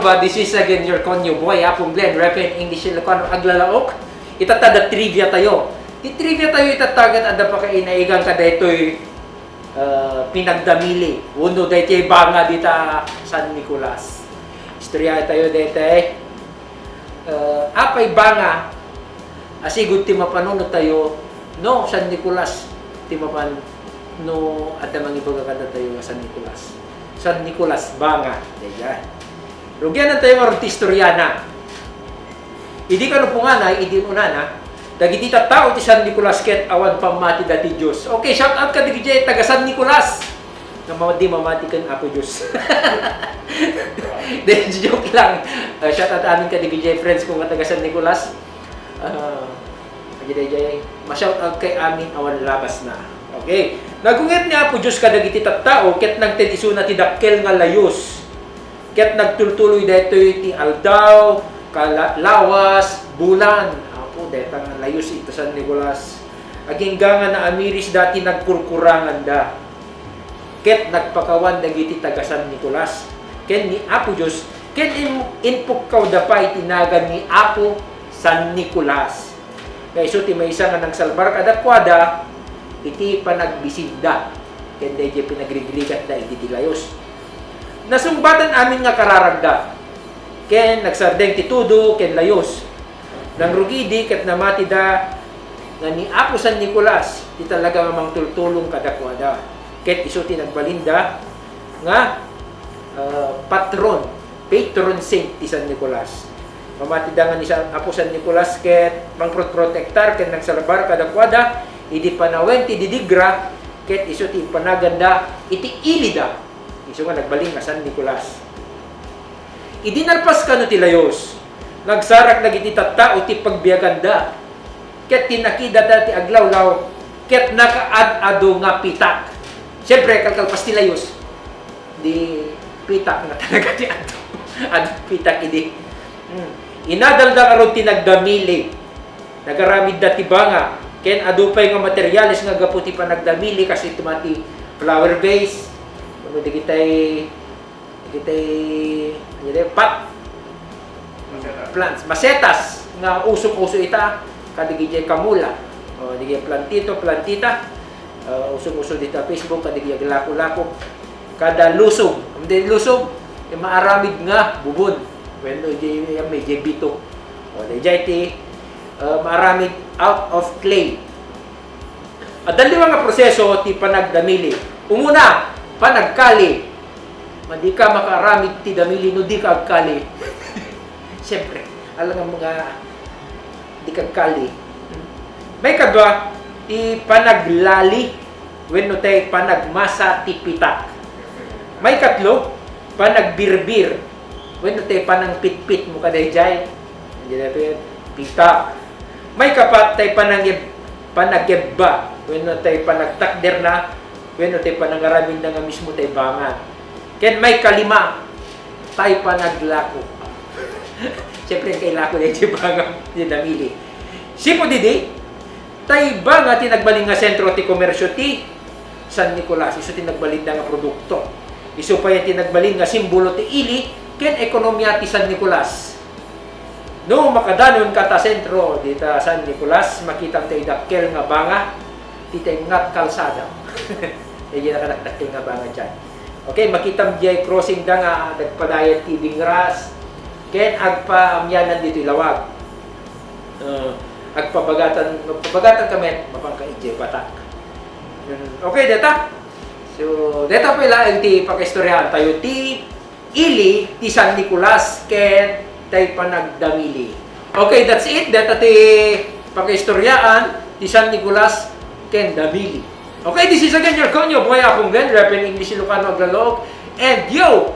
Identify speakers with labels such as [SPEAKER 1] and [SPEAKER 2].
[SPEAKER 1] ba, this is again your konyo boy, akong Glenn, Reverend English Ilocano Aglalaok. Itatada trivia tayo. Di trivia tayo itatagan, anda pa kay inaigang ka daytoy pinagdamili. Uno daytoy banga dita San Nicolas. Istorya tayo daytoy. Apay banga, asigod ti mapanunod tayo, no, San Nicolas, ti mapan, no, at namang ibagakada tayo San Nicolas. San Nicolas banga, daya. Rugyan na tayo marunti istoryana. Idi ka no punganay, idi unana, dagiti tao ti San Nicolas ket awan pamati dati Dios. Okay, shout out ka digiti taga San Nicolas. Na di mamati kan Apo Dios. Then joke lang. Shout out amin ka digiti friends ko nga taga San Nicolas. Ma-shout out kay amin awan labas na. Okay. Nagungit nga Apo Dios ka dagiti tao ket nagted isuna ti dakkel nga layos. Ket nagtultuloy daytoy ti aldaw, lawas, bulan. Apo, deta nga layos ito San Nicolas. Aging nga na amiris dati nagkurkurangan da. Ket nagpakawan dagiti taga San Nicolas. Ken ni Apo Dios, ken inpukkaw dapay tinagan ni Apo San Nicolas. Kay iso ti maysa nga nagsalbar kada kwada, iti panagbisidda. Ken dayjay pinagrigrigat da iti layos. Nasumbatan amin nga kararagda. Ken nagsardeng titudo ken layos. Nang rugidi ket namati da nga ni Apo San Nicolas, di talaga mamang tultulong kadakwada. Ket iso ti nagbalinda nga patron saint ti San Nicolas. Mamati da nga ni Apo San Nicolas ket mangprotektar ken nagsalabar kadakwada, idi panawen ti didigra ket iso ti panaganda iti ilida. Iso nga nagbaling nga San Nicolas. Idinalpas ka no ti layos. Nagsarak nagiti tao ti pagbiaganda. Ket tinakida dati aglawlaw. Ket nakaad-ado nga pitak. Siyempre, kalkalpas ti layos. Di pitak na talaga ti ado. Ado pitak idi. Inadalda karod ti nagdamili. Nagaramid dati banga. Ken ado pay nga materyales nga gaputi pa nagdamili kasi tumati flower vase. Ano di kitay pat plants, masetas nga usok-uso ita kadigijay kamula o digay plantita usok-uso dita Facebook kadigay lako-lako kada lusog amde lusog maaramid nga bubon when may bito o dijay ti maaramid out of clay. Adali nga proseso ti panagdamili. Umuna panagkali. Di ka makaramid ti damili no di ka agkali. Siyempre, alam nga mga di ka agkali. May kadwa, ti panaglali when no tay panagmasa ti pitak. May katlo, panagbirbir when no tay panangpitpit mo kadayjay. Pitak. May kapat tay panagyebba when no tay panagtakder na when no tay panangaramin na nga mismo tay bangan. Ken may kalima, tay panaglako. Siyempre kay lako din si banga ni damili. Sipo didi, tay banga tinagbaling nga sentro ti komersyo ti San Nicolas. Iso tinagbalin nga produkto. Iso pa yung tinagbalin nga simbolo ti ili, ken ekonomiya ti San Nicolas. No makadanon kata sentro dita San Nicolas, makita tay dakkel nga banga, ti tay ngat kalsada. Hindi na kanakdakkel nga banga dyan. Okay, makita diay crossing da nga nagpadayat ti Dingras. Ken agpaamyanan dito ilawag. Agpabagatan kami mapangkaijay batak. Okay, data. So, data pala ang ti pakistoryahan tayo ti ili ti San Nicolas ken tay panagdamili. Okay, that's it. Data ti pakistoryahan ti San Nicolas ken damili. Okay, this is again your konyo, buhay akong Glenn, Reverend English Ilocano Aglalaok, and yo,